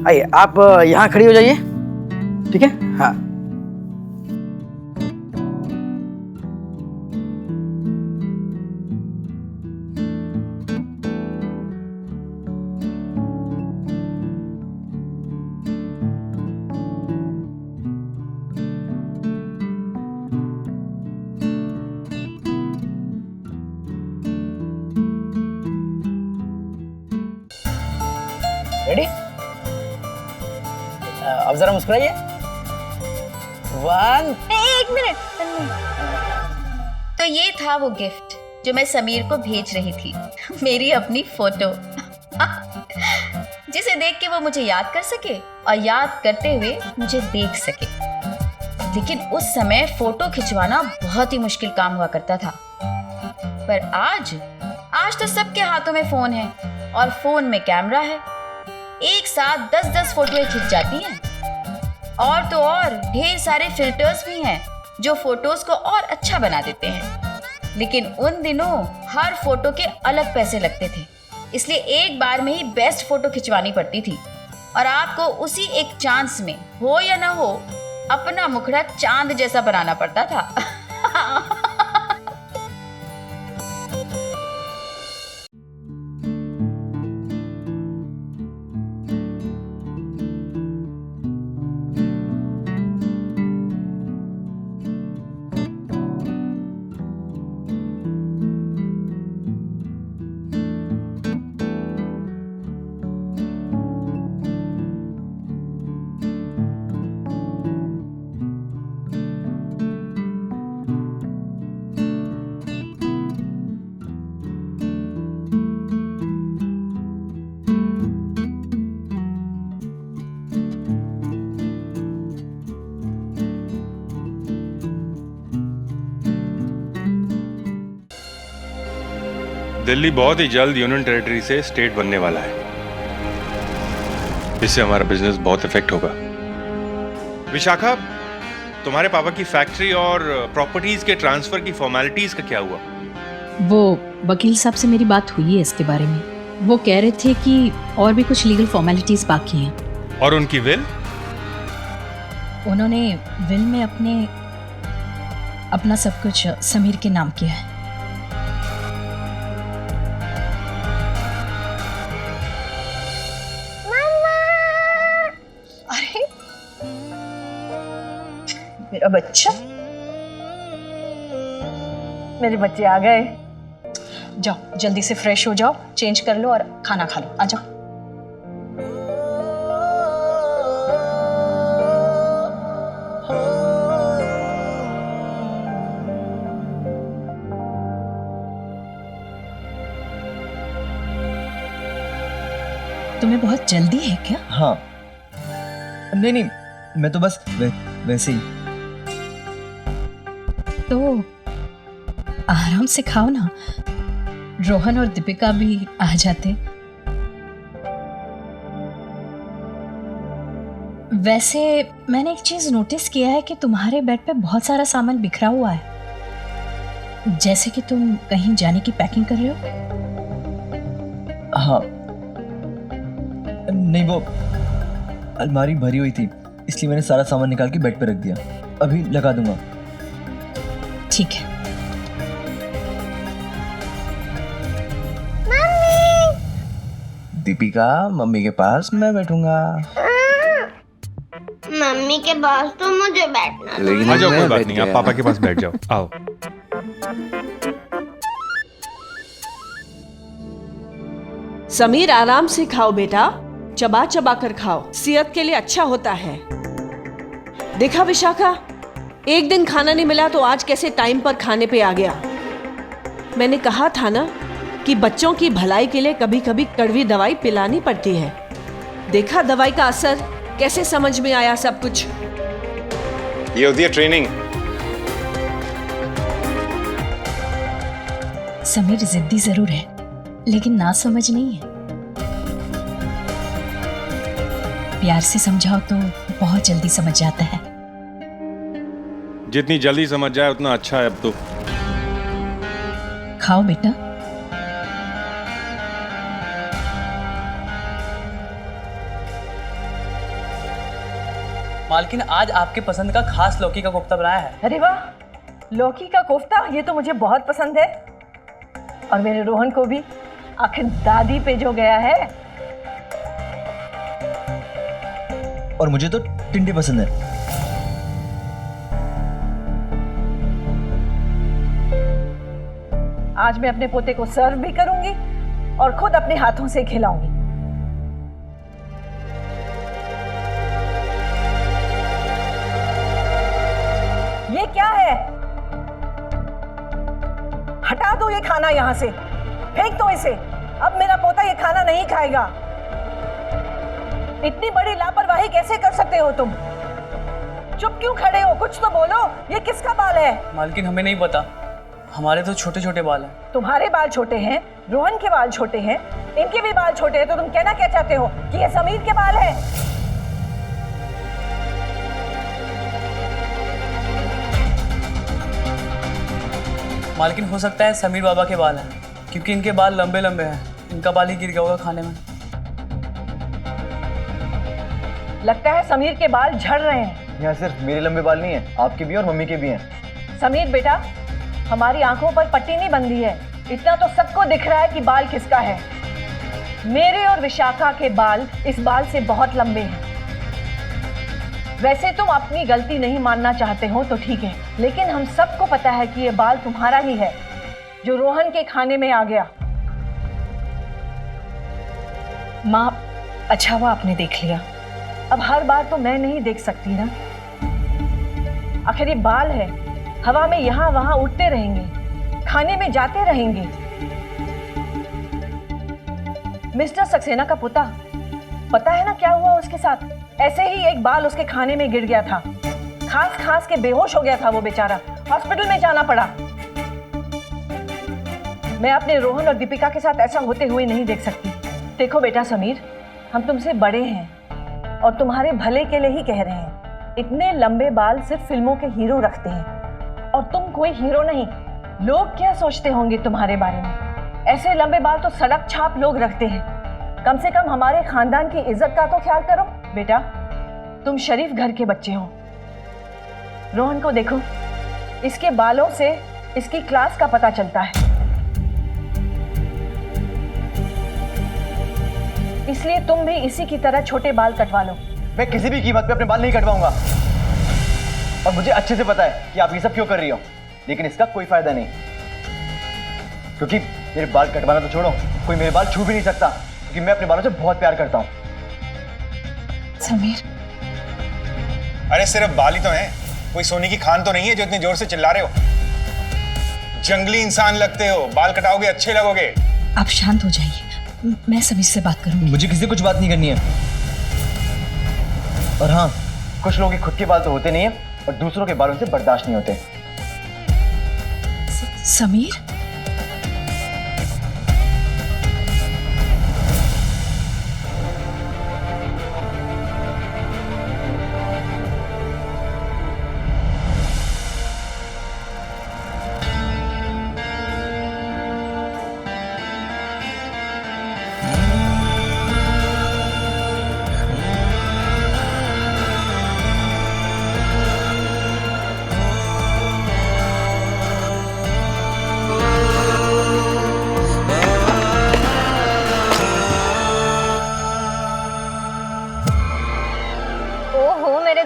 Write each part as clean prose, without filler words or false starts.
आइए, आप यहाँ खड़ी हो जाइए, ठीक है? हाँ। रेडी? अब जरा मुस्कुराइए। 1 एक मिनट। तो ये था वो गिफ्ट जो मैं समीर को भेज रही थी, मेरी अपनी फोटो, जिसे देख के वो मुझे याद कर सके और याद करते हुए मुझे देख सके। लेकिन उस समय फोटो खिंचवाना बहुत ही मुश्किल काम हुआ करता था, पर आज तो सबके हाथों में फोन है और फोन में कैमरा है। एक साथ 10-10 फोटोएं खिंच जाती हैं। और तो और ढेर सारे फिल्टर्स भी हैं जो फोटोज को और अच्छा बना देते हैं। लेकिन उन दिनों हर फोटो के अलग पैसे लगते थे, इसलिए एक बार में ही बेस्ट फोटो खिंचवानी पड़ती थी और आपको उसी एक चांस में, हो या ना हो, अपना मुखड़ा चांद जैसा बनाना पड़ता था। दिल्ली बहुत ही जल्द यूनियन टेरिटरी से स्टेट बनने वाला है। इससे हमारा बिजनेस बहुत इफेक्ट होगा। विशाखा, तुम्हारे पापा की फैक्ट्री और प्रॉपर्टीज के ट्रांसफर की फॉर्मेलिटीज का क्या हुआ? वो वकील साहब से मेरी बात हुई है इसके बारे में। वो कह रहे थे कि और भी कुछ लीगल फॉर्मेलिटीज बाकी हैं। और उनकी विल? उन्होंने विल में अपना सब कुछ समीर के नाम किया है। मेरा बच्चा, मेरे बच्चे आ गए। जाओ जल्दी से फ्रेश हो जाओ, चेंज कर लो और खाना खा लो। आ जाओ। तुम्हें बहुत जल्दी है क्या? हाँ, नहीं, मैं तो बस वैसे ही। तो आराम से खाओ ना, रोहन और दीपिका भी आ जाते। वैसे मैंने एक चीज नोटिस किया है कि तुम्हारे बेड पे बहुत सारा सामान बिखरा हुआ है, जैसे कि तुम कहीं जाने की पैकिंग कर रहे हो। हाँ, नहीं, वो अलमारी भरी हुई थी, इसलिए मैंने सारा सामान निकाल के बेड पे रख दिया। अभी लगा दूंगा। ठीक है। दीपिका, मम्मी के पास मैं बैठूंगा। मम्मी के पास तो मुझे बैठना था। आ जाओ, कोई बात नहीं, आप पापा के पास बैठ जाओ। आओ। समीर, आराम से खाओ बेटा, चबा चबा कर खाओ, सेहत के लिए अच्छा होता है। देखा विशाखा, एक दिन खाना नहीं मिला तो आज कैसे टाइम पर खाने पे आ गया। मैंने कहा था ना कि बच्चों की भलाई के लिए कभी कभी कड़वी दवाई पिलानी पड़ती है। देखा दवाई का असर, कैसे समझ में आया सब कुछ। ये होती है ट्रेनिंग। समीर जिद्दी जरूर है, लेकिन ना समझ नहीं है। प्यार से समझाओ तो बहुत जल्दी समझ जाता है। जितनी जल्दी समझ जाए उतना अच्छा है। अब तो खाओ बेटा। मालकिन आज आपके पसंद का खास लौकी का कोफ्ता बनाया है। अरे वाह, लौकी का कोफ्ता, ये तो मुझे बहुत पसंद है। और मेरे रोहन को भी, आखिर दादी पे जो गया है। और मुझे तो टिंडे पसंद है। आज मैं अपने पोते को सर्व भी करूंगी और खुद अपने हाथों से खिलाऊंगी। ये क्या है? हटा दो ये खाना यहाँ से, फेंक दो इसे। अब मेरा पोता ये खाना नहीं खाएगा। इतनी बड़ी लापरवाही कैसे कर सकते हो तुम? चुप क्यों खड़े हो? कुछ तो बोलो। ये किसका बाल है? मालकिन हमें नहीं पता, हमारे तो छोटे छोटे बाल हैं। तुम्हारे बाल छोटे हैं, रोहन के बाल छोटे हैं, इनके भी बाल छोटे हैं, तो तुम कहना क्या चाहते हो कि ये समीर के बाल हैं? मालकिन हो सकता है समीर बाबा के बाल हैं, क्योंकि इनके बाल लंबे लंबे हैं। इनका बाल ही गिर गया होगा खाने में। लगता है समीर के बाल झड़ रहे हैं। यहाँ सिर्फ मेरे लंबे बाल नहीं है, आपके भी और मम्मी के भी हैं। समीर बेटा, हमारी आंखों पर पट्टी नहीं बंधी है, इतना तो सबको दिख रहा है कि बाल किसका है। मेरे और विशाखा के बाल इस बाल से बहुत लंबे हैं। वैसे तुम अपनी गलती नहीं मानना चाहते हो तो ठीक है, लेकिन हम सबको पता है कि ये बाल तुम्हारा ही है जो रोहन के खाने में आ गया। माँ, अच्छा हुआ आपने देख लिया। अब हर बार तो मैं नहीं देख सकती ना। आखिर ये बाल है, हवा में यहाँ वहां उड़ते रहेंगे, खाने में जाते रहेंगे। मिस्टर सक्सेना का पुता, पता है ना क्या हुआ उसके साथ? ऐसे ही एक बाल उसके खाने में गिर गया था। खांस खांस के बेहोश हो गया था वो बेचारा। हॉस्पिटल में जाना पड़ा। मैं अपने रोहन और दीपिका के साथ ऐसा होते हुए नहीं देख सकती। देखो बेटा समीर, हम तुमसे बड़े हैं और तुम्हारे भले के लिए ही कह रहे हैं। इतने लंबे बाल सिर्फ फिल्मों के हीरो रखते हैं और तुम कोई हीरो नहीं। लोग क्या सोचते होंगे तुम्हारे बारे में? ऐसे लंबे बाल तो सड़क छाप लोग रखते हैं। कम से कम हमारे खानदान की इज्जत का तो ख्याल करो। बेटा, तुम शरीफ घर के बच्चे हो। रोहन को देखो, इसके बालों से इसकी क्लास का पता चलता है। इसलिए तुम भी इसी की तरह छोटे बाल कटवा लो। मैं किसी भी कीमत पे अपने बाल नहीं कटवाऊंगा। और मुझे अच्छे से पता है कि आप ये सब क्यों कर रही हो, लेकिन इसका कोई फायदा नहीं, क्योंकि मेरे बाल कटवाना तो छोड़ो, कोई मेरे बाल छू भी नहीं सकता, क्योंकि मैं अपने बालों से बहुत प्यार करता हूँ। समीर, अरे सिर्फ बाल ही तो हैं, कोई सोने की खान तो नहीं है जो इतने जोर से चिल्ला रहे हो। जंगली इंसान लगते हो, बाल कटाओगे अच्छे लगोगे। आप शांत हो जाइए, मैं समीर से बात करूंगी। मुझे किसी से कुछ बात नहीं करनी है। और हाँ, कुछ लोगों के खुद के बाल तो होते नहीं है और दूसरों के बालों से बर्दाश्त नहीं होते। समीर,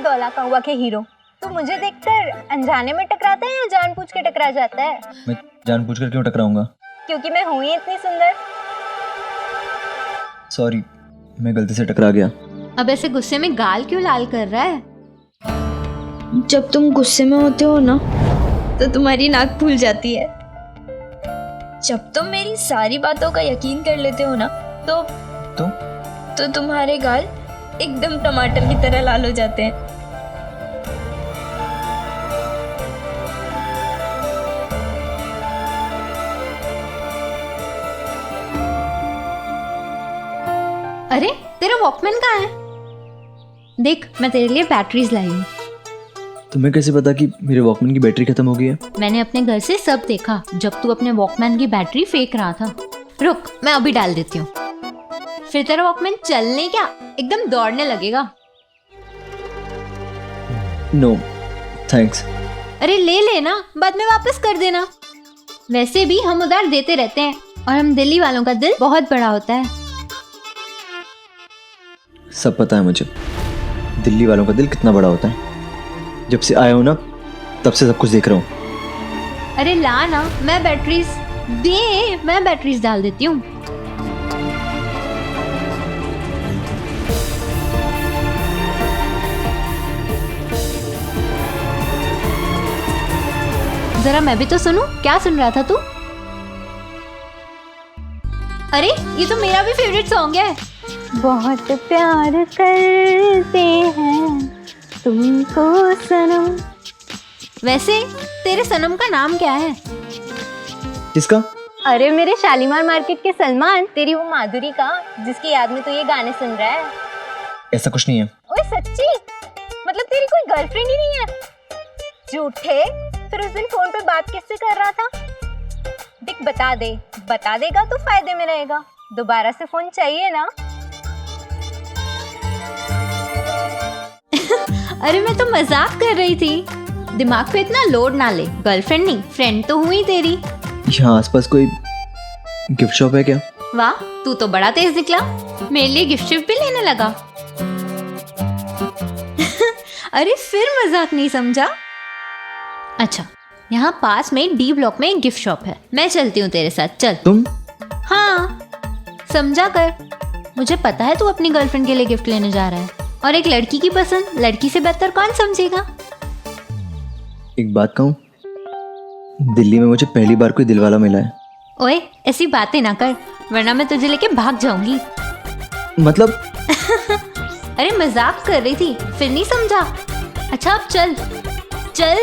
दौला का हुआ के हीरो, तो मुझे देखकर अनजाने में टकराता है या जानबूझ के टकरा जाता है? मैं जानबूझकर क्यों टकराऊंगा? क्योंकि मैं हूं ही इतनी सुंदर। सॉरी, मैं गलती से टकरा गया। अब ऐसे गुस्से में गाल क्यों लाल कर रहा है? जब तुम गुस्से में होते हो ना, तो तुम्हारी नाक फूल जाती है। जब तुम मेरी सारी बातों का यकीन कर लेते हो ना, तो तुम्हारे गाल एकदम टमाटर की तरह लाल हो जाते हैं। अरे, तेरा वॉकमैन कहाँ है? देख, मैं तेरे लिए बैटरीज लाई हूँ। तुम्हें कैसे पता कि मेरे वॉकमैन की बैटरी खत्म हो गई है? मैंने अपने घर से सब देखा जब तू अपने वॉकमैन की बैटरी फेंक रहा था। रुक, मैं अभी डाल देती हूँ, फिर तेरा वॉकमैन चलने क्या एकदम दौड़ने लगेगा। No thanks. अरे ले लेना, बाद में वापस कर देना। वैसे भी हम उधार देते रहते हैं और हम दिल्ली वालों का दिल बहुत बड़ा होता है। सब पता है मुझे दिल्ली वालों का दिल कितना बड़ा होता है। जब से आया हूं ना तब से सब कुछ देख रहा हूँ। अरे ला ना, मैं बैटरीज डाल देती हूँ। जरा मैं भी तो सुनूं, क्या सुन रहा था तू? अरे ये तो मेरा भी फेवरेट सॉन्ग है। बहुत प्यार करते हैं तुमको सनम। वैसे तेरे सनम का नाम क्या है? किसका? अरे मेरे शालीमार मार्केट के सलमान, तेरी वो माधुरी का जिसकी याद में तू ये गाने सुन रहा है। ऐसा कुछ नहीं है। ओए सच्ची? मतलब तेरी कोई गर्लफ्रेंड ही नहीं है? झूठे, फिर उस दिन फोन पे बात किससे कर रहा था? दिख बता देगा तो फायदे में रहेगा। दोबारा से फोन चाहिए ना? अरे मैं तो मजाक कर रही थी, दिमाग पे इतना लोड ना ले। गर्लफ्रेंड नहीं, फ्रेंड तो हुई तेरी। यहाँ आसपास कोई गिफ्ट शॉप है क्या? वाह, तू तो बड़ा तेज निकला, मेरे लिए गिफ्ट शिफ्ट भी लेने लगा। अरे फिर मजाक नहीं समझा? अच्छा, यहाँ पास में डी ब्लॉक में एक गिफ्ट शॉप है, मैं चलती हूँ तेरे साथ, चल। तुम? हाँ, समझा कर। मुझे पता है तू अपनी गर्लफ्रेंड के लिए गिफ्ट लेने जा रहा है, और एक लड़की की पसंद लड़की से बेहतर कौन समझेगा? एक बात कहूँ, दिल्ली में मुझे पहली बार कोई दिलवाला मिला है। ओए ऐसी बातें ना कर, वरना मैं तुझे लेके भाग जाऊंगी। मतलब? अरे मजाक कर रही थी, फिर नहीं समझा? अच्छा अब चल चल।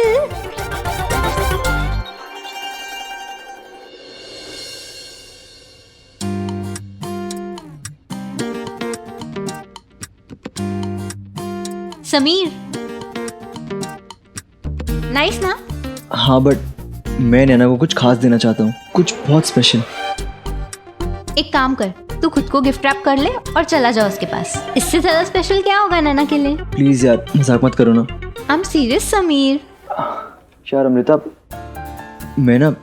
समीर, नाइस ना? हाँ बट मैं नैना को कुछ खास देना चाहता हूँ, कुछ बहुत स्पेशल। एक काम कर, तू खुद को गिफ्ट रैप कर ले और चला जा उसके पास। इससे ज्यादा स्पेशल क्या होगा नैना के लिए? प्लीज यार मजाक मत करो ना। I am serious Sameer. यार अमृता, मैं ना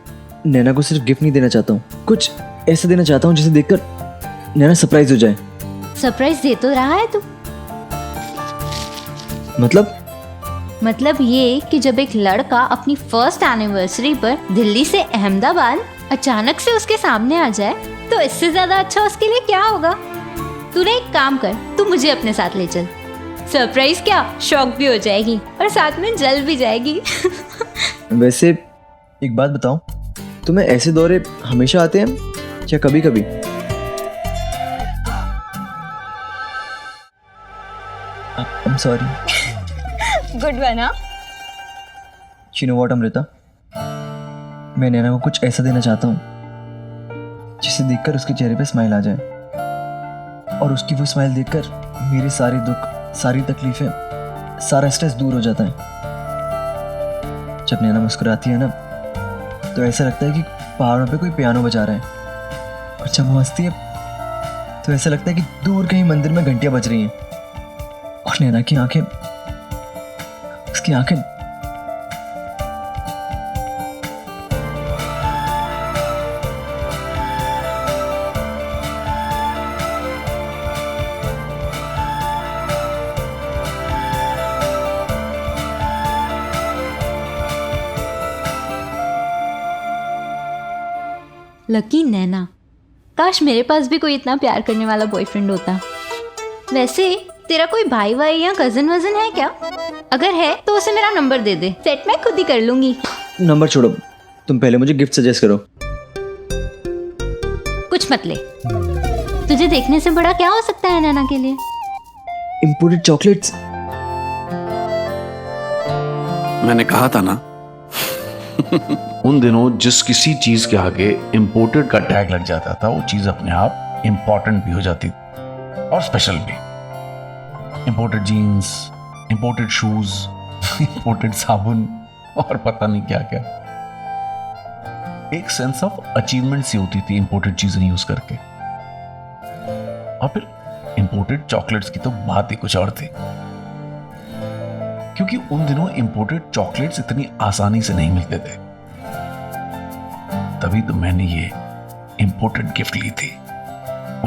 नैना को सिर्फ गिफ्ट नहीं देना चाहता हूँ, कुछ ऐसा देना चाहता हूँ जिसे देखकर नैना सरप्राइज हो जाए। सरप्राइज दे तो रहा है तू। मतलब ये कि जब एक लड़का अपनी फर्स्ट एनिवर्सरी पर दिल्ली से अहमदाबाद अचानक से उसके सामने आ जाए, तो इससे ज्यादा अच्छा उसके लिए क्या होगा? तूने एक काम कर, तू मुझे अपने साथ ले चल। सरप्राइज क्या, शॉक भी हो जाएगी और साथ में जल भी जाएगी। वैसे एक बात बताओ, तुम्हें ऐसे दौरे हमेशा आते हैं या कभी कभी? I'm sorry. गुड बना। You know what अमृता, मैं नैना को कुछ ऐसा देना चाहता हूँ जिसे देखकर उसके चेहरे पे स्माइल आ जाए, और उसकी वो स्माइल देखकर मेरे सारे दुख, सारी तकलीफें, सारा स्ट्रेस दूर हो जाता है। जब नैना मुस्कुराती है ना, तो ऐसा लगता है कि पहाड़ों पे कोई पियानो बजा रहा है, और जब वो हंसती है तो ऐसा लगता है कि दूर कहीं मंदिर में घंटियां बज रही हैं, और नैना की आंखें, उसकी आंखें लकी नैना, काश मेरे पास भी कोई इतना प्यार करने वाला बॉयफ्रेंड होता। वैसे तेरा कोई भाई वाई या कजन वजन है क्या? अगर है तो उसे मेरा नंबर दे दे, सेट मैं खुद ही कर लूंगी। नंबर छोड़ो, तुम पहले मुझे गिफ्ट सजेस्ट करो। कुछ मत ले, तुझे देखने से बड़ा क्या हो सकता है नैना के लिए? Imported chocolates. मैंने कहा था ना। उन दिनों जिस किसी चीज के आगे इंपोर्टेड का टैग लग जाता था, वो चीज अपने आप इंपॉर्टेंट भी हो जाती और स्पेशल भी। Imported jeans, imported shoes, imported साबुन और पता नहीं क्या क्या। एक सेंस ऑफ अचीवमेंट सी होती थी इंपोर्टेड चीजें यूज करके। और फिर इंपोर्टेड चॉकलेट्स की तो बात ही कुछ और थी। क्योंकि उन दिनों इंपोर्टेड चॉकलेट्स इतनी आसानी से नहीं मिलते थे। तभी तो मैंने ये इंपोर्टेड गिफ्ट ली थी,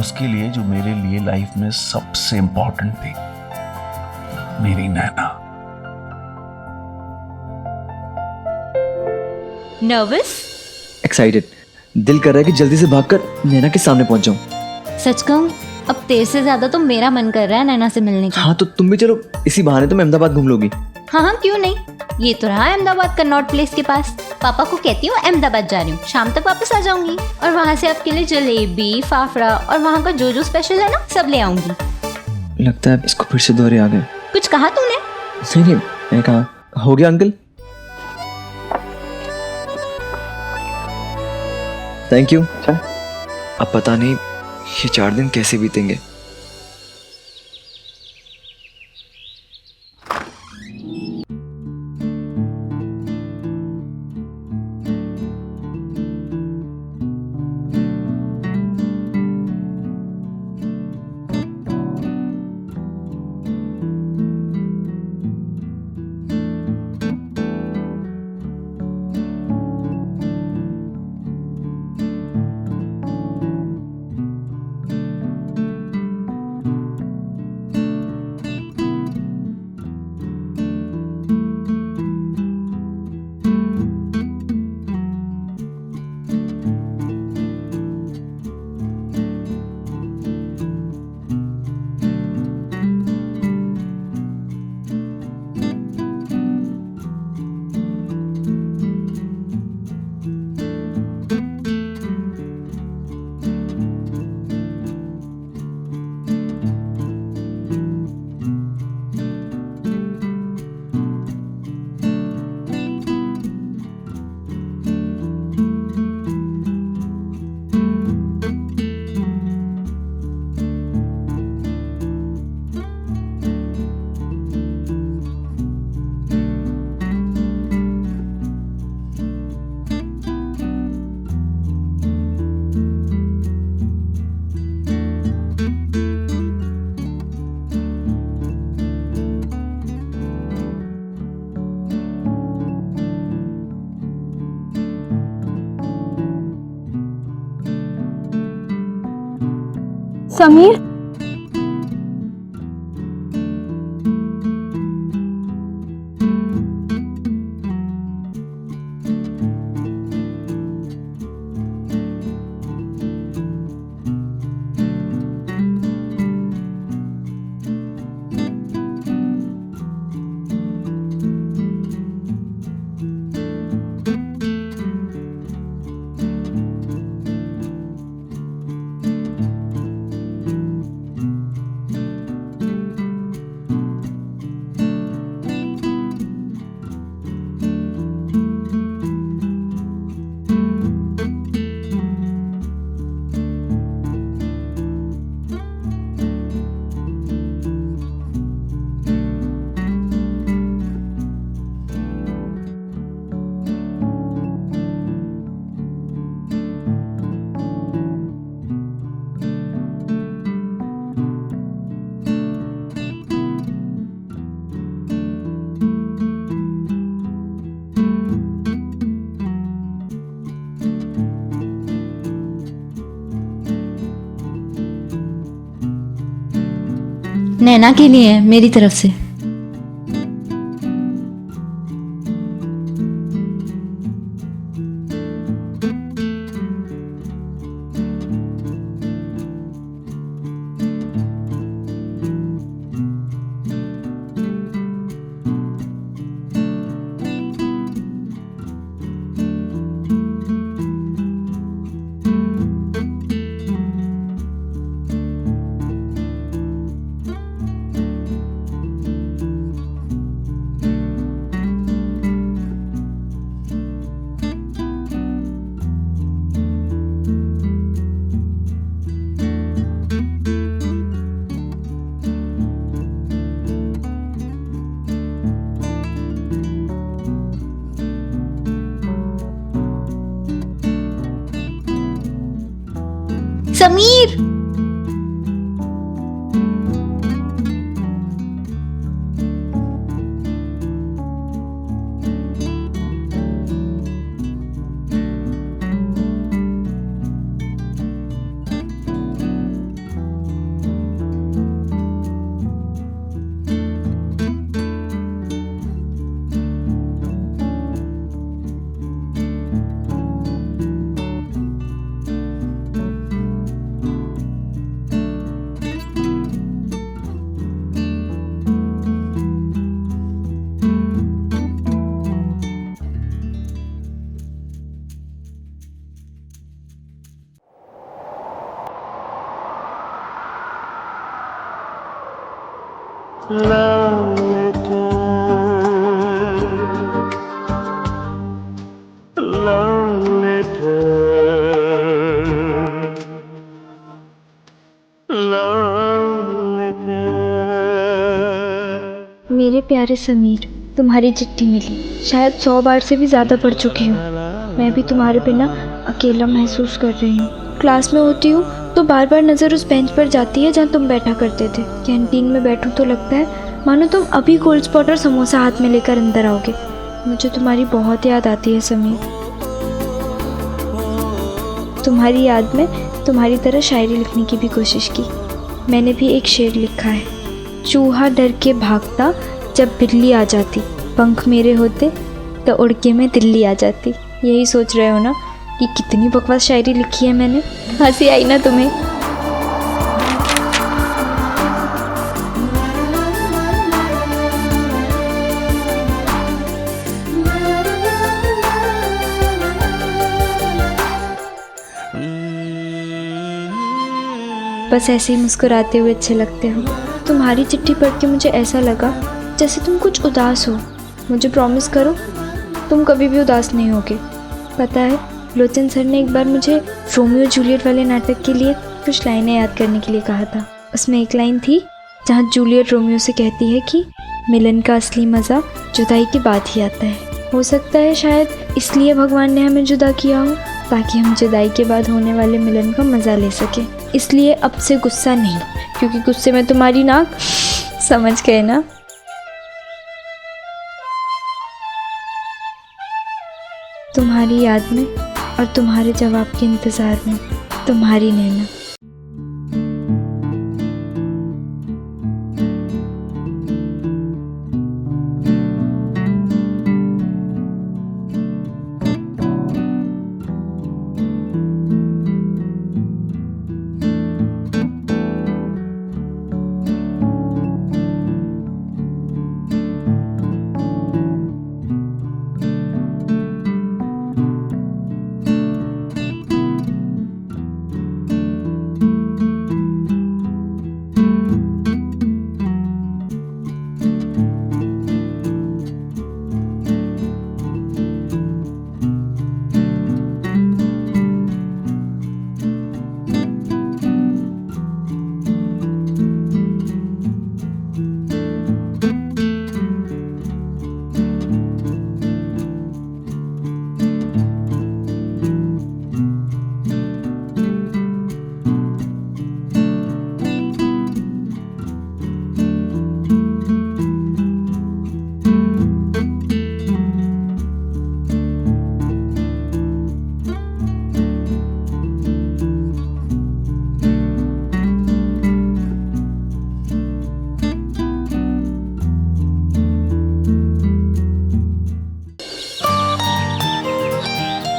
उसके लिए जो मेरे लिए लाइफ में सबसे इंपॉर्टेंट थी, मेरी नैना। नर्वस? एक्साइटेड। दिल कर रहा है कि जल्दी से भागकर नैना के सामने पहुंच जाऊं। सच कहूं, अब तेरे से ज्यादा तो मेरा मन कर रहा है नैना से मिलने का। हाँ तो तुम भी चलो, इसी बहाने तो मैं अहमदाबाद घूम लोगी। हाँ, क्यों नहीं। ये तो रहा अहमदाबाद कनॉट प्लेस के पास। पापा को कहती हूँ अहमदाबाद जा रही हूँ, शाम तक वापस आ जाऊंगी और वहाँ से आपके लिए जलेबी, फाफड़ा और वहाँ का जो स्पेशल है ना, सब ले आऊंगी। लगता है इसको फिर से दौरे आ गए। कुछ कहा तूने? नहीं, मैंने कहा हो गया अंकल। Thank you. अब पता नहीं ये 4 दिन कैसे बीतेंगे। समीर, नैना के लिए मेरी तरफ से। समीर, मेरे प्यारे समीर, तुम्हारी चिट्ठी मिली। शायद 100 बार से भी ज़्यादा पढ़ चुकी हूँ। मैं भी तुम्हारे बिना अकेला महसूस कर रही हूँ। क्लास में होती हूँ तो बार बार नज़र उस बेंच पर जाती है जहाँ तुम बैठा करते थे। कैंटीन में बैठूँ तो लगता है मानो तुम अभी कोल्ड स्पॉट और समोसा हाथ में लेकर अंदर आओगे। मुझे तुम्हारी बहुत याद आती है समीर। तुम्हारी याद में तुम्हारी तरह शायरी लिखने की भी कोशिश की। मैंने भी एक शेर लिखा है। चूहा डर के भागता जब बिल्ली आ जाती, पंख मेरे होते तो उड़ के मैं दिल्ली आ जाती। यही सोच रहे हो ना कि कितनी बकवास शायरी लिखी है मैंने। हंसी आई ना तुम्हें? बस ऐसे ही मुस्कुराते हुए अच्छे लगते हो। तुम्हारी चिट्ठी पढ़ के मुझे ऐसा लगा जैसे तुम कुछ उदास हो। मुझे प्रॉमिस करो तुम कभी भी उदास नहीं होगे। पता है, लोचन सर ने एक बार मुझे रोमियो जूलियट वाले नाटक के लिए कुछ लाइनें याद करने के लिए कहा था। उसमें एक लाइन थी जहाँ जूलियट रोमियो से कहती है कि मिलन का असली मज़ा जुदाई के बाद ही आता है। हो सकता है शायद इसलिए भगवान ने हमें जुदा किया हो, ताकि हम जुदाई के बाद होने वाले मिलन का मज़ा ले सकें। इसलिए अब से गुस्सा नहीं, क्योंकि गुस्से में तुम्हारी नाक, समझ गए ना? तुम्हारी याद में और तुम्हारे जवाब के इंतज़ार में, तुम्हारी नैना।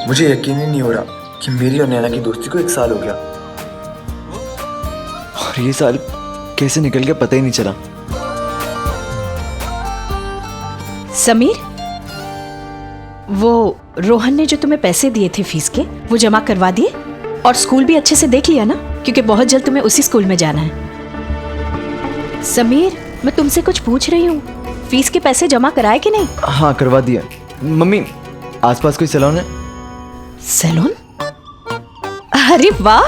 मुझे यकीन ही नहीं हो रहा कि मेरी और नैना की दोस्ती को 1 साल हो गया, और ये साल कैसे निकल गया पता ही नहीं चला। समीर, वो रोहन ने जो तुम्हें पैसे दिए थे फीस के, वो जमा करवा दिए? और स्कूल भी अच्छे से देख लिया ना? क्योंकि बहुत जल्द तुम्हें उसी स्कूल में जाना है। समीर, मैं तुमसे कुछ पूछ रही हूँ, फीस के पैसे जमा कराए कि नहीं? हाँ, करवा दिया। मम्मी, आसपास कोई सैलून है? सैलून? अरे वाह,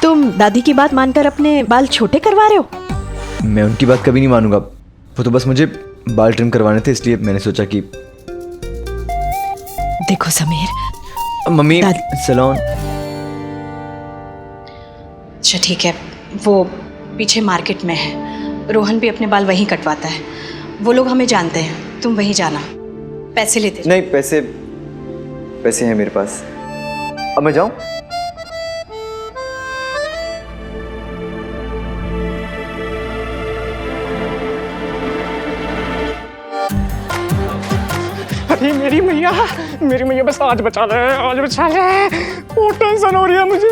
तुम दादी की बात मानकर अपने बाल छोटे करवा रहे हो? मैं उनकी बात कभी नहीं मानूंगा। वो तो बस मुझे बाल ट्रिम करवाने थे, इसलिए मैंने सोचा कि। देखो समीर, मम्मी, सैलून। अच्छा ठीक है, वो पीछे मार्केट में है। रोहन भी अपने बाल वहीं कटवाता है। वो लोग हमें जानते हैं, तुम वहीं जाना। पैसे लेते नहीं, पैसे हैं मेरे पास। अब मैं जाऊं? अरे मेरी मैया बस आज बचा ले, आज बचा ले। बहुत टेंशन हो रही है मुझे।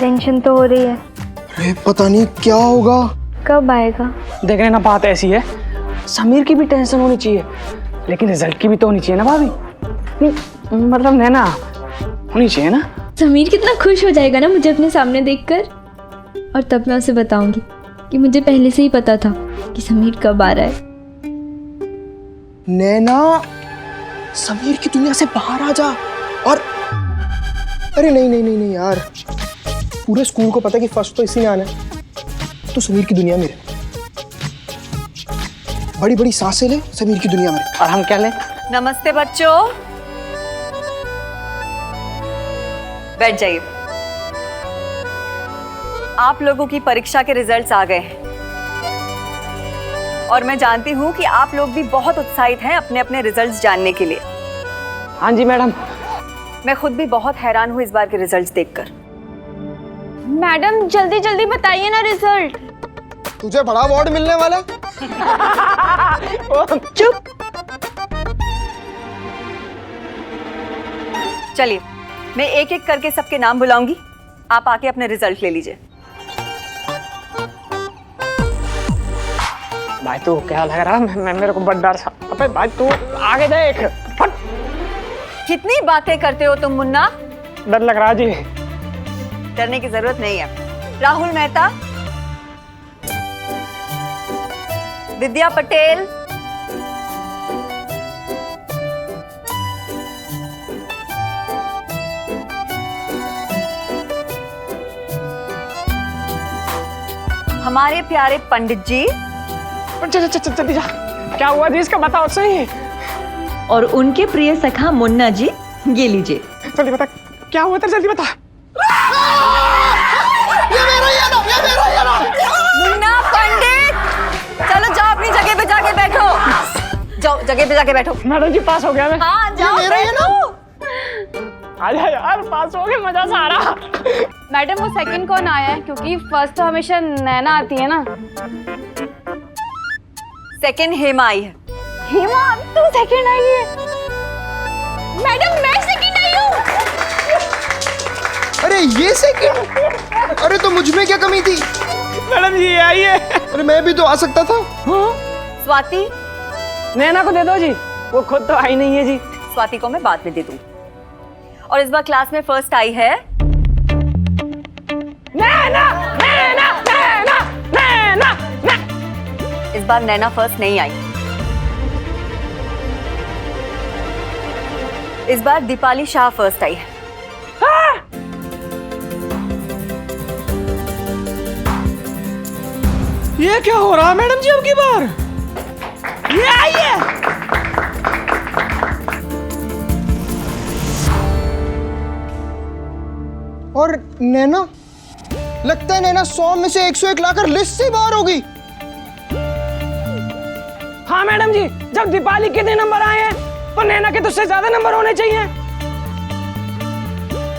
टेंशन तो हो रही है। अरे पता नहीं क्या होगा, कब आएगा। देख रहे ना, बात ऐसी है, समीर की भी टेंशन होनी चाहिए, लेकिन रिजल्ट की भी तो होनी चाहिए ना भाभी। नहीं मतलब नैना होनी चाहिए ना। समीर कितना खुश हो जाएगा ना मुझे अपने सामने देखकर, और तब मैं उसे बताऊंगी कि मुझे पहले से ही पता था कि समीर कब आ रहा है। नैना, समीर की दुनिया से बाहर आ जा। और अरे नहीं नहीं नहीं नहीं यार, पूरे स्कूल को पता है कि फर्स्ट तो इसी ने आना है, तो समीर की दुनिया में रहे। बड़ी बड़ी सांसें ले, समीर की दुनिया में रहे। और हम क्या लें? नमस्ते बच्चों, बैठ जाइए। आप लोगों की परीक्षा के रिजल्ट्स आ गए हैं और मैं जानती हूँ कि आप लोग भी बहुत उत्साहित हैं अपने अपने रिजल्ट्स जानने के लिए। हाँ जी मैडम। मैं खुद भी बहुत हैरान हूँ इस बार के रिजल्ट्स देखकर। मैडम जल्दी जल्दी बताइए ना रिजल्ट। तुझे बड़ा अवार्ड मिलने वाला। चुप। चलिए, मैं एक एक करके सबके नाम बुलाऊंगी, आप आके अपने रिजल्ट ले लीजिए। भाई तू क्या लग रहा है? मैं मेरे को बड़ा डर सा। अबे भाई तू आगे देख। फट। कितनी बातें करते हो तुम मुन्ना? डर लग रहा जी। डरने की जरूरत नहीं है। राहुल मेहता, विद्या पटेल, हमारे प्यारे पंडित जी। चल जा। क्या हुआ जी इसका बताओ सही। और उनके प्रिय सखा मुन्ना जी, ये लीजिए। जल्दी बता क्या हुआ था, जल्दी बता। मुन्ना पंडित, चलो जाओ अपनी जगह पे जाके बैठो। जाओ जगह पे जाके बैठो। मैडम जी पास हो गया मैं। हाँ जाओ बैठो। आजा यार, पास हो गया, मजा सा आ रहा। मैडम वो सेकंड कौन आया है? क्योंकि फर्स्ट तो हमेशा नैना आती है ना। सेकंड हेमा आई है। हेमा तू सेकंड आई है? मैडम मैं सेकंड आई हूँ। अरे ये सेकंड? अरे तो मुझ में क्या कमी थी? मैडम जी ये आई है। अरे मैं भी तो आ सकता था। स्वाति, नैना को दे दो जी, वो खुद तो आई नहीं है जी। स्वाति को मैं बाद में दे दूंगी। और इस बार क्लास में फर्स्ट आई है नैना, नैना, नैना, नैना, नैना। इस बार नैना फर्स्ट नहीं आई। इस बार दीपाली शाह फर्स्ट आई है। ये क्या हो रहा है मैडम जी अब की बार? ये आई है। और नैना, लगता है नैना 100 में से 101 लाकर लिस्ट से बाहर होगी। हाँ मैडम जी, जब दीपाली के दिन नंबर आए हैं तो नैना के तो उससे ज्यादा नंबर होने चाहिए।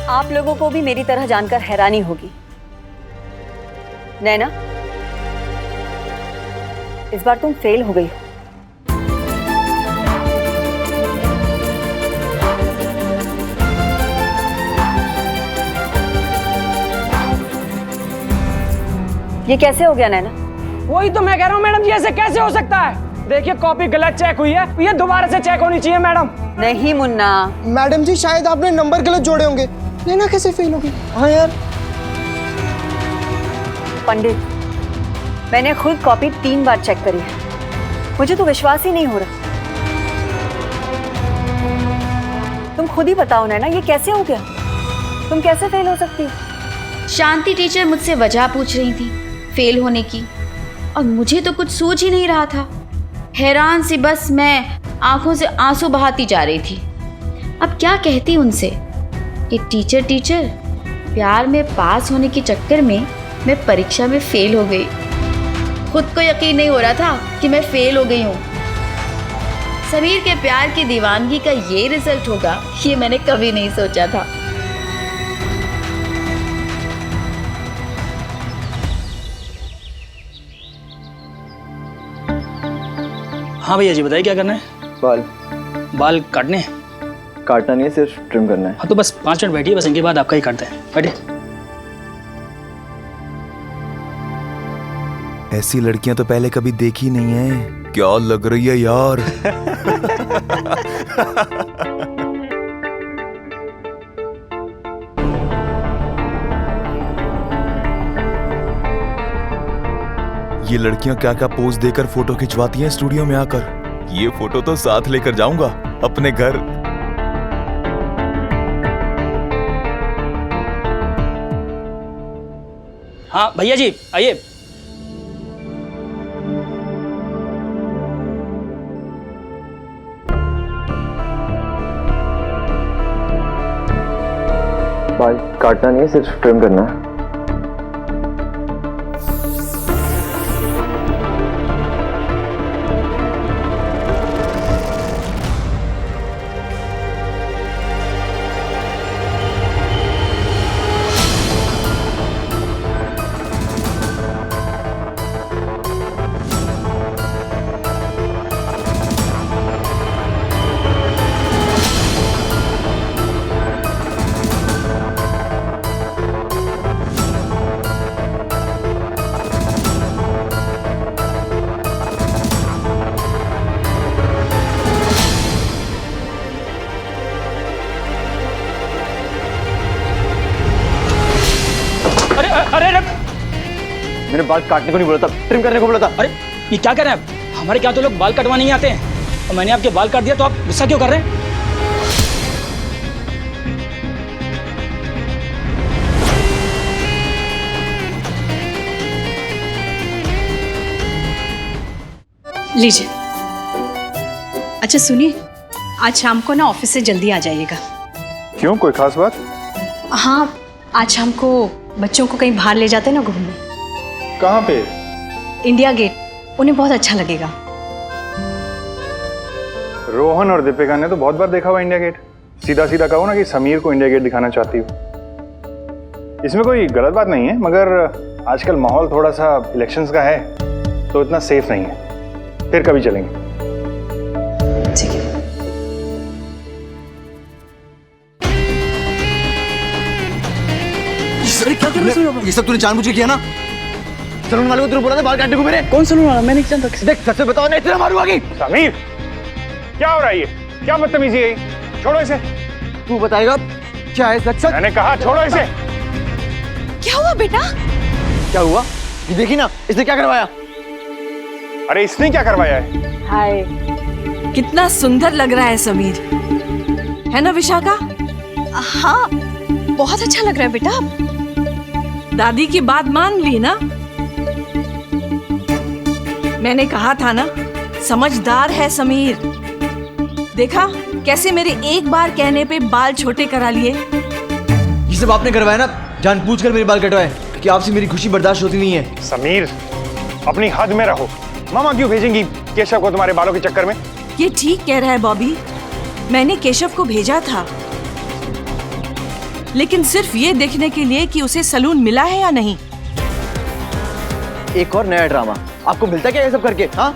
आप लोगों को भी मेरी तरह जानकर हैरानी होगी। नैना, इस बार तुम फेल हो गई हो। ये कैसे हो गया नैना? वही तो मैं कह रहा हूँ मैडम जी, ऐसे कैसे हो सकता है? देखिए कॉपी गलत चेक हुई है, ये दोबारा से चेक होनी चाहिए मैडम। नहीं मुन्ना। मैडम जी शायद आपने नंबर गलत जोड़े होंगे। नैना कैसे फेल होगी? हाँ यार। पंडित, मैंने खुद कॉपी 3 बार चेक करी है, मुझे तो विश्वास ही नहीं हो रहा। तुम खुद ही बताओ नैना, ये कैसे हो गया? तुम कैसे फेल हो सकती हो? शांति टीचर मुझसे वजह पूछ रही थी फेल होने की, और मुझे तो कुछ सूझ ही नहीं रहा था। हैरान सी बस मैं आंखों से आंसू बहाती जा रही थी। अब क्या कहती उनसे कि टीचर प्यार में पास होने के चक्कर में मैं परीक्षा में फेल हो गई। खुद को यकीन नहीं हो रहा था कि मैं फेल हो गई हूँ। समीर के प्यार की दीवानगी का ये रिजल्ट होगा, ये मैंने कभी नहीं सोचा था। हाँ भैया जी बताइए क्या करना है? बाल काटने हैं? काटना नहीं है, सिर्फ ट्रिम करना है। हाँ तो बस 5 मिनट बैठिए, बस इनके बाद आपका ही काटते हैं। बैठिए। ऐसी लड़कियां तो पहले कभी देखी नहीं है। क्या लग रही है यार? ये लड़कियां क्या क्या पोज देकर फोटो खिंचवाती हैं स्टूडियो में आकर। ये फोटो तो साथ लेकर जाऊंगा अपने घर। हाँ भैया जी आइए। बाल काटना नहीं है, सिर्फ ट्रिम करना है। मैंने बाल काटने को नहीं बोला था, ट्रिम करने को बोला था। अरे ये क्या कर रहे हैं आप? हमारे क्या तो लोग बाल कटवाने नहीं आते हैं और मैंने आपके बाल काट दिया तो आप गुस्सा क्यों कर रहे हैं? लीजिए। अच्छा सुनिए, आज शाम को ना ऑफिस से जल्दी आ जाइएगा। क्यों, कोई खास बात? हाँ, आज शाम को बच्चों को कहीं बाहर ले जाते हैं ना घूमने। कहाँ पे? इंडिया गेट, उन्हें बहुत अच्छा लगेगा। रोहन और दीपिका ने तो बहुत बार देखा हुआ इंडिया गेट। सीधा सीधा कहो ना कि समीर को इंडिया गेट दिखाना चाहती हूँ। इसमें कोई गलत बात नहीं है, मगर आजकल माहौल थोड़ा सा इलेक्शंस का है तो इतना सेफ नहीं है। फिर कभी चलेंगे। ठीक है। क्या कर रहे हो? ये सब तूने जानबूझ के किया ना? सलून वाले को तूने बोला था बाल काटने को मेरे? कौन सलून वाला? मैं नहीं जानता। देख सच से बताओ, नहीं तेरा मारूंगा की। समीर, क्या हो रहा है ये? क्या बदतमीजी है? छोड़ो इसे। तू बताएगा क्या है सच? मैंने कहा छोड़ो इसे। क्या हुआ बेटा? क्या हुआ? ये देखी ना, इसने क्या करवाया? अरे इसने क्या करवाया है? हाय, कितना सुंदर लग रहा है समीर, है ना विशाखा? हाँ, बहुत अच्छा लग रहा है बेटा। दादी की बात मान ली ना? मैंने कहा था ना, समझदार है समीर। देखा कैसे मेरे एक बार कहने पे बाल छोटे करा लिए। ये सब आपने करवाया ना, जानबूझकर मेरे बाल कटवाए कि आपसे मेरी खुशी बर्दाश्त होती नहीं है। समीर, अपनी हद में रहो। मामा क्यों भेजेंगी केशव को तुम्हारे बालों के चक्कर में? ये ठीक कह रहा है बॉबी, मैंने केशव को भेजा था, लेकिन सिर्फ ये देखने के लिए कि उसे सलून मिला है या नहीं। एक और नया ड्रामा आपको मिलता क्या ये सब करके? हाँ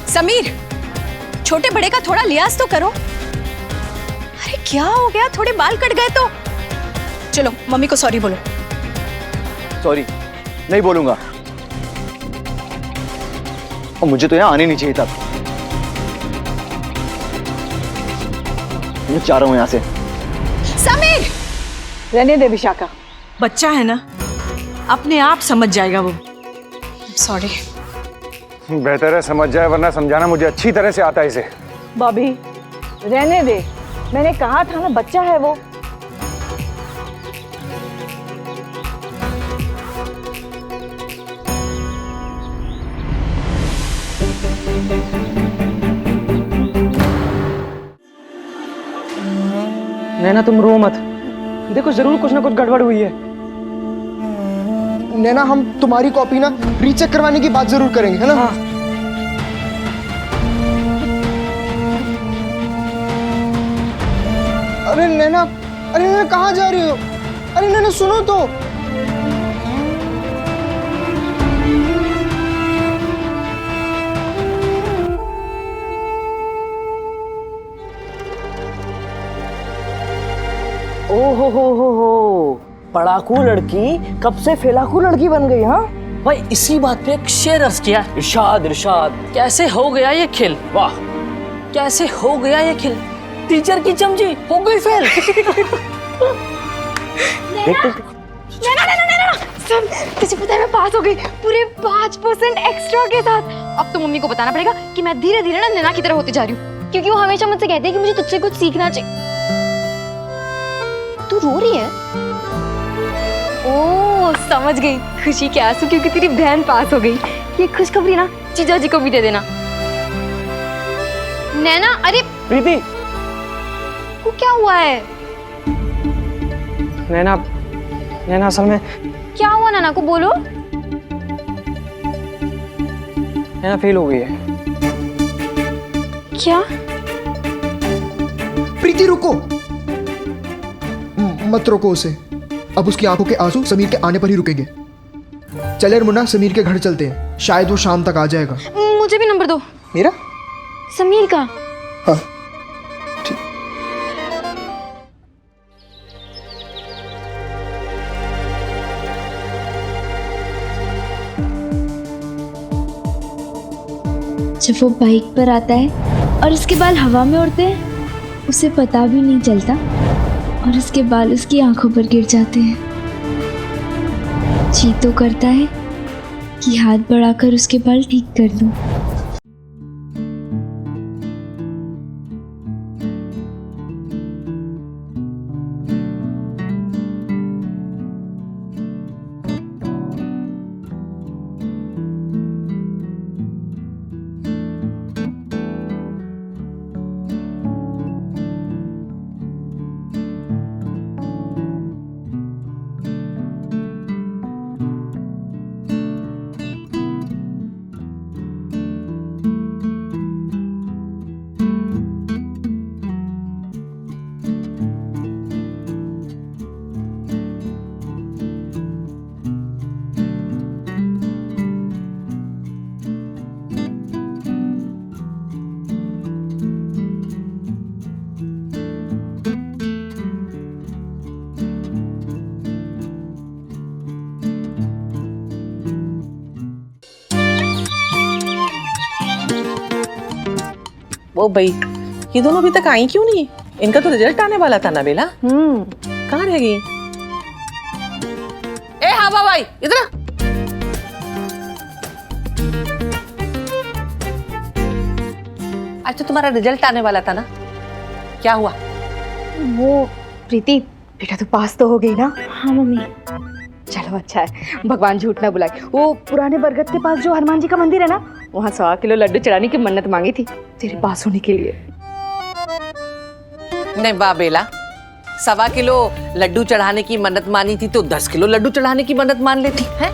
समीर, छोटे बड़े का थोड़ा लिहाज तो करो। अरे क्या हो गया, थोड़े बाल कट गए तो? चलो मम्मी को सॉरी बोलो। सॉरी नहीं बोलूंगा, और मुझे तो यहाँ आने नहीं चाहिए था। मैं जा रहा हूँ यहाँ से। समीर! रहने दे विशाखा, बच्चा है ना, अपने आप समझ जाएगा वो। सॉरी। बेहतर है समझ जाए, वरना समझाना मुझे अच्छी तरह से आता है इसे। बॉबी रहने दे, मैंने कहा था ना बच्चा है वो। नैना तुम रो मत, देखो जरूर कुछ ना कुछ गड़बड़ हुई है। नैना हम तुम्हारी कॉपी ना रीचेक करवाने की बात जरूर करेंगे, है ना? हाँ। अरे नैना, अरे नैना कहाँ जा रही हो? अरे नैना सुनो तो। ओहो, पढ़ाकू लड़की कब से फेलाकू लड़की बन गई? हाँ भाई, इसी बात पे एक शेर अर्ज किया। इरशाद इरशाद, कैसे हो गया ये खेल? वाह, कैसे हो गया ये खेल? टीचर की चमची हो गई फेल। नैना, नैना, नैना, कसम, तुझे पता है मैं पास हो गई पूरे 5% एक्स्ट्रा के साथ। अब तो मम्मी को बताना पड़ेगा कि मैं धीरे धीरे ना नैना की तरह होती जा रही हूँ, क्योंकि वो हमेशा मुझसे कहती है कि मुझे तुझसे कुछ सीखना चाहिए। तू रो रही है? ओह समझ गई, खुशी के आंसू, क्योंकि तेरी बहन पास हो गई। ये खुशखबरी ना जीजा जी को भी दे देना। नैना, अरे प्रीति, को क्या हुआ है? नैना, नैना असल में क्या हुआ? नैना को बोलो। नैना फेल हो गई है। क्या? प्रीति रुको, मत रोको उसे। अब उसकी आंखों के आंसू समीर के आने पर ही रुकेंगे। चले मुन्ना, समीर के घर चलते हैं, शायद वो शाम तक आ जाएगा। मुझे भी नंबर दो। मेरा? समीर का। हाँ। जब वो बाइक पर आता है और उसके बाल हवा में उड़ते हैं, उसे पता भी नहीं चलता और उसके बाल उसकी आंखों पर गिर जाते हैं। जी तो करता है कि हाथ बढ़ाकर उसके बाल ठीक कर दूं। वो भाई, ये दोनों अभी तक आई क्यों नहीं? इनका तो रिजल्ट आने वाला था ना बेला। कहाँ रह गई? ए हवा भाई, इधर आ। आज तो तुम्हारा रिजल्ट आने वाला था ना, क्या हुआ? वो प्रीति, बेटा तो पास तो हो गई ना? हाँ मम्मी। चलो अच्छा है, भगवान झूठ ना बुलाए। वो पुराने बरगद के पास जो हनुमान जी का मंदिर है ना, वहाँ 100 किलो लड्डू चढ़ाने की मन्नत मांगी थी तेरे पास होने के लिए। नहीं वाह बेला, 1.25 किलो लड्डू चढ़ाने की मन्नत मानी थी तो 10 किलो लड्डू चढ़ाने की मन्नत मान लेती है।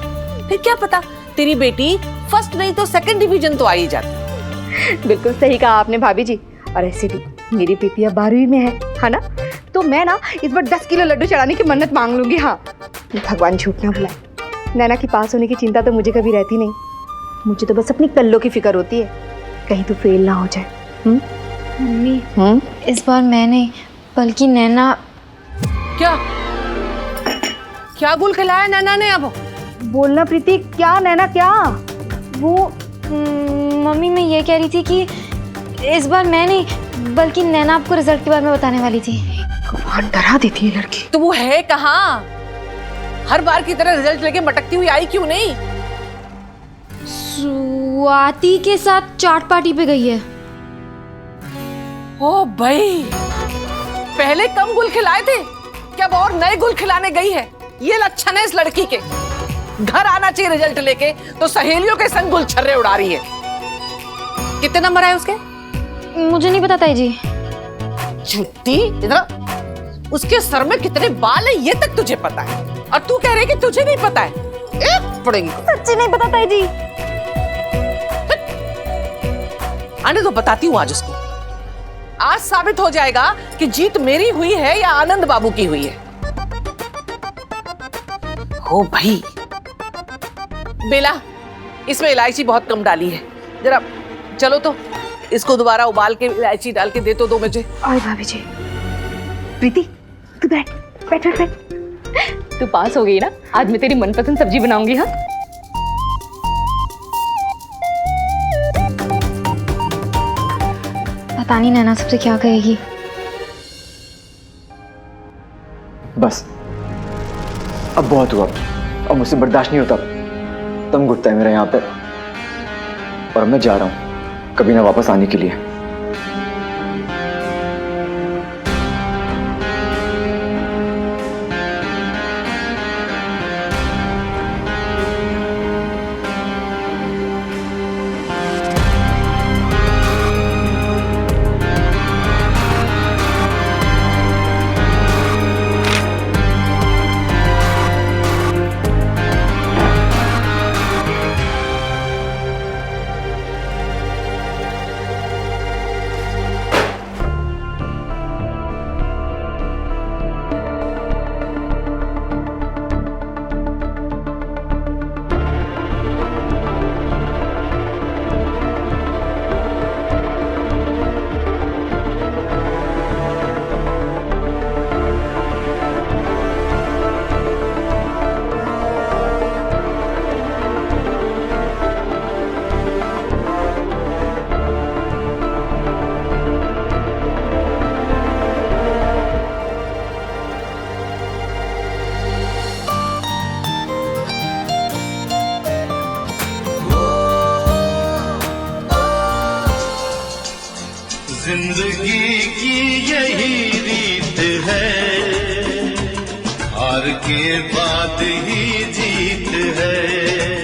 फिर क्या पता तेरी बेटी फर्स्ट नहीं तो 2nd डिवीजन तो आ ही जाती। बिल्कुल सही कहा आपने भाभी जी। और ऐसे भी मेरी बेटी अब 12वीं में है ना? तो मैं ना इस बार 10 किलो लड्डू चढ़ाने की मन्नत मांग लूंगी। हाँ, भगवान झूठ ना बुलाए। नैना की पास होने की चिंता तो मुझे कभी रहती नहीं, मुझे तो बस अपनी कल्लों की फिक्र होती है, कहीं तो फेल ना हो जाए। मम्मी, इस बार मैं नहीं बल्कि नैना। क्या क्या गुल खिलाया नैना ने? अब बोलना प्रीति, क्या नैना क्या? वो मम्मी, मैं ये कह रही थी कि इस बार मैं नहीं बल्कि नैना आपको रिजल्ट के बारे में बताने वाली थी। भगवान डरा देती है लड़की। तो वो है कहाँ? हर बार की तरह रिजल्ट लेके मटकती हुई आई क्यों नहीं? स्वाति के साथ चाट पार्टी पे गई है। ओ भाई, पहले कम गुल खिलाए थे, क्या अब और नए गुल खिलाने गई है? ये लक्षण है इस लड़की के। घर आना चाहिए रिजल्ट लेके तो सहेलियों के संग गुलछर्रे उड़ा रही है। कितने नंबर आए उसके? मुझे नहीं पता ताई जी। झूठी, इधर उसके सर में कितने बाल है ये तक तुझे पता है, और तू कह रही कि तुझे नहीं पता है? पड़ेगी। सच्ची नहीं पता ताई जी। आने तो बताती हूँ आज उसको। आज साबित हो जाएगा कि जीत मेरी हुई है या आनंद बाबू की हुई है। ओ भाई बेला, इसमें इलायची बहुत कम डाली है, जरा चलो तो इसको दोबारा उबाल के इलायची डाल के दे तो दो मुझे। और भाभी जी। प्रीति, तू बैठ बैठ बैठ बैठ। तू पास हो गई ना, आज मैं तेरी मनपसंद सब्जी बनाऊंगी। हाँ, पता नहीं नैना सबसे क्या कहेगी। बस अब बहुत हुआ, और मुझसे बर्दाश्त नहीं होता, दम घुटता है मेरा यहाँ पे। और मैं जा रहा हूँ कभी ना वापस आने के लिए। जिंदगी की यही रीत है, हार के बाद ही जीत है।